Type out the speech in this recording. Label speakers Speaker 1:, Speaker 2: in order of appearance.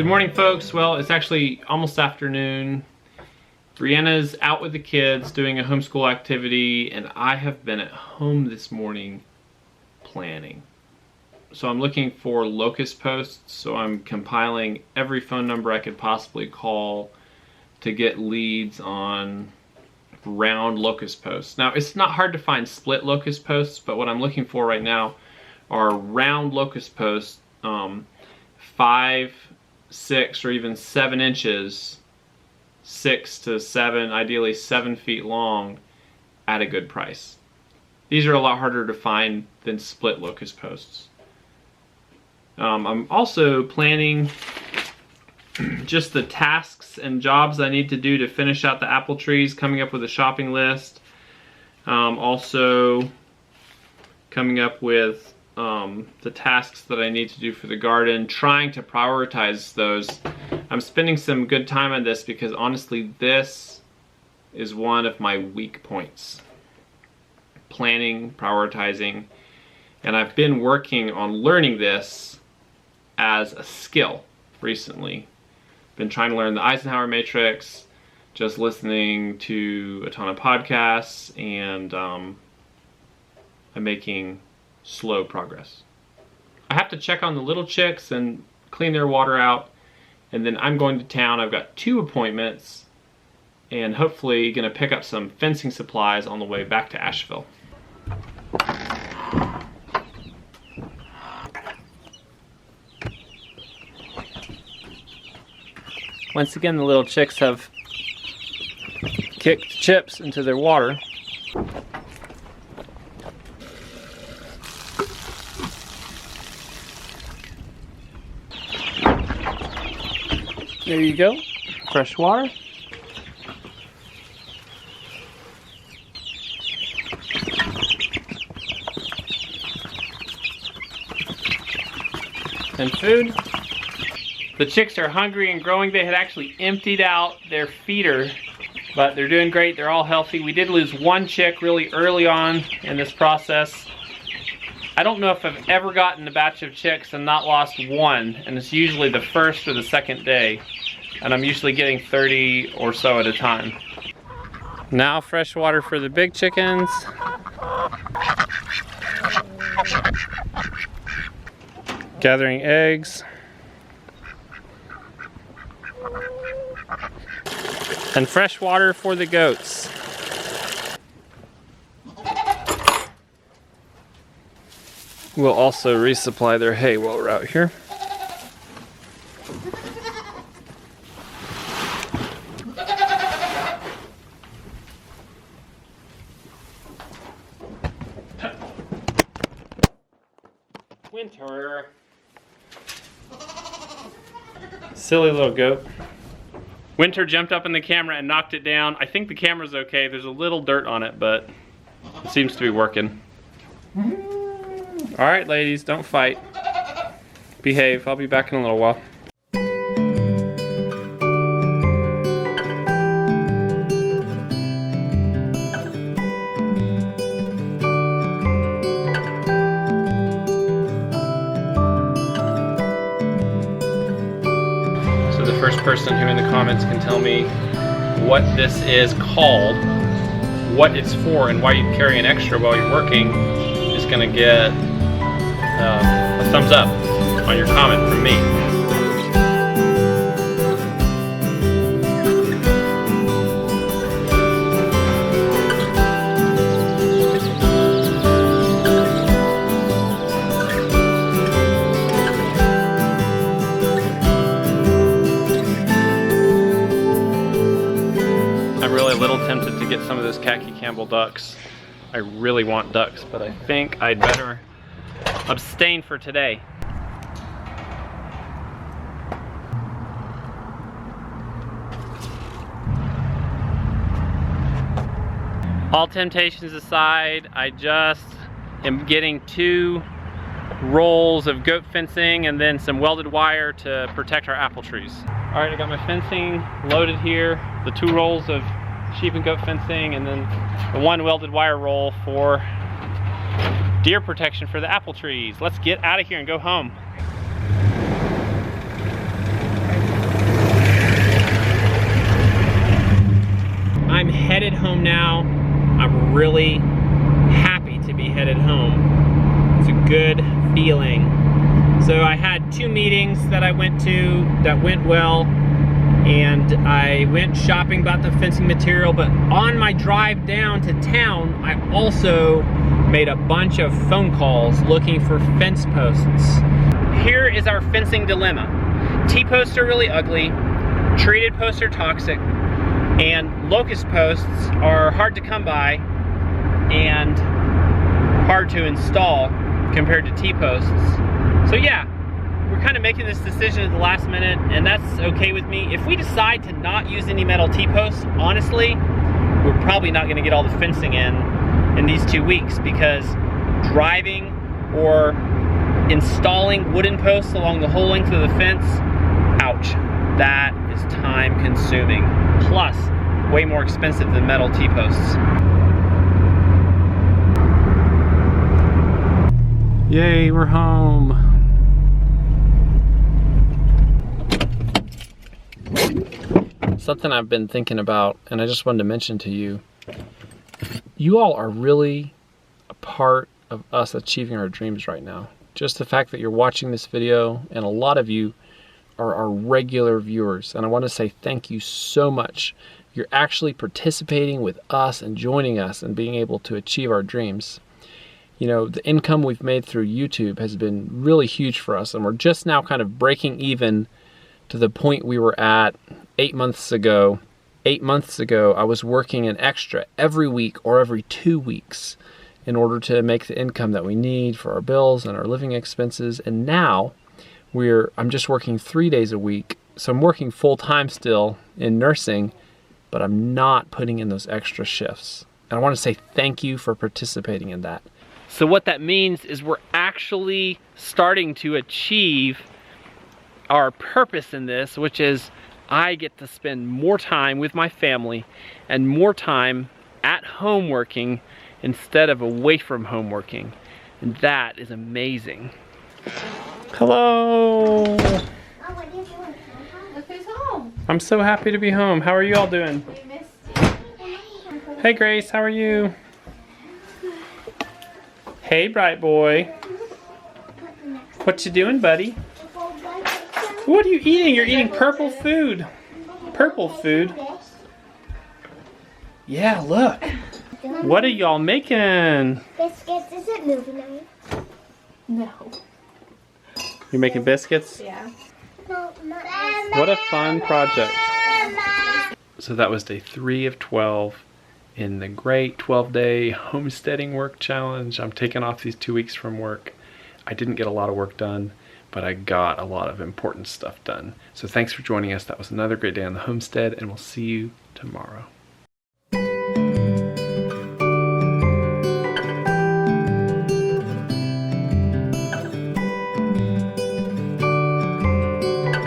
Speaker 1: Good morning, folks. Well, it's actually almost afternoon. Brianna's out with the kids doing a homeschool activity, and I have been at home this morning planning. So I'm looking for locust posts, so I'm compiling every phone number I could possibly call to get leads on round locust posts. Now, it's not hard to find split locust posts, but what I'm looking for right now are round locust posts, 5, 6, or even 7 inches, 6 to 7, ideally 7 feet long, at a good price. These are a lot harder to find than split locust posts. I'm also planning just the tasks and jobs I need to do to finish out the apple trees, coming up with a shopping list. Also coming up with the tasks that I need to do for the garden, trying to prioritize those. I'm spending some good time on this because honestly this is one of my weak points. Planning, prioritizing, and I've been working on learning this as a skill recently. Been trying to learn the Eisenhower matrix, just listening to a ton of podcasts, and I'm making slow progress. I have to check on the little chicks and clean their water out, and then I'm going to town. I've got 2 appointments and hopefully going to pick up some fencing supplies on the way back to Asheville. Once again, the little chicks have kicked chips into their water. There you go, fresh water. And food. The chicks are hungry and growing. They had actually emptied out their feeder, but they're doing great. They're all healthy. We did lose 1 chick really early on in this process. I don't know if I've ever gotten a batch of chicks and not lost 1, and it's usually the first or the second day, and I'm usually getting 30 or so at a time. Now fresh water for the big chickens. Gathering eggs. And fresh water for the goats. We'll also resupply their hay while we're out here. Winter. Silly little goat. Winter jumped up in the camera and knocked it down. I think the camera's okay. There's a little dirt on it, but it seems to be working. All right, ladies, don't fight. Behave. I'll be back in a little while. So the first person who in the comments can tell me what this is called, what it's for, and why you carry an extra while you're working is gonna get a thumbs up on your comment from me. I'm really a little tempted to get some of those khaki Campbell ducks. I really want ducks, but I think I'd better abstain for today. All temptations aside, I just am getting 2 rolls of goat fencing and then some welded wire to protect our apple trees. All right, I got my fencing loaded here, the 2 rolls of sheep and goat fencing, and then the 1 welded wire roll for deer protection for the apple trees. Let's get out of here and go home. things that I went to that went well, and I went shopping about the fencing material, but on my drive down to town, I also made a bunch of phone calls looking for fence posts. Here is our fencing dilemma. T-posts are really ugly, treated posts are toxic, and locust posts are hard to come by and hard to install compared to T-posts. So yeah, we're kind of making this decision at the last minute, and that's okay with me. If we decide to not use any metal T-posts, honestly, we're probably not gonna get all the fencing in these 2 weeks, because driving or installing wooden posts along the whole length of the fence, ouch, that is time consuming. Plus, way more expensive than metal T-posts. Yay, we're home. Something I've been thinking about, and I just wanted to mention to you, you all are really a part of us achieving our dreams right now. Just the fact that you're watching this video, and a lot of you are our regular viewers, and I want to say thank you so much. You're actually participating with us and joining us and being able to achieve our dreams. You know, the income we've made through YouTube has been really huge for us, and we're just now kind of breaking even to the point we were at 8 months ago. 8 months ago, I was working an extra every week or every 2 weeks in order to make the income that we need for our bills and our living expenses. And now I'm just working 3 days a week. So I'm working full time still in nursing, but I'm not putting in those extra shifts. And I want to say thank you for participating in that. So what that means is we're actually starting to achieve our purpose in this, which is I get to spend more time with my family and more time at home working instead of away from home working. And that is amazing. Hello.
Speaker 2: Oh, what are you doing? Look who's home.
Speaker 1: I'm so happy to be home. How are you all doing?
Speaker 2: We missed you.
Speaker 1: Hey Grace, how are you? Hey bright boy. What you doing, buddy? What are you eating? You're eating purple food. Purple food. Yeah, look. What are y'all making?
Speaker 2: Biscuits. Is it movie night? No.
Speaker 1: You're making biscuits?
Speaker 2: Yeah.
Speaker 1: What a fun project. So that was day 3 of 12 in the great 12-day homesteading work challenge. I'm taking off these 2 weeks from work. I didn't get a lot of work done, but I got a lot of important stuff done. So thanks for joining us. That was another great day on the homestead, and we'll see you tomorrow.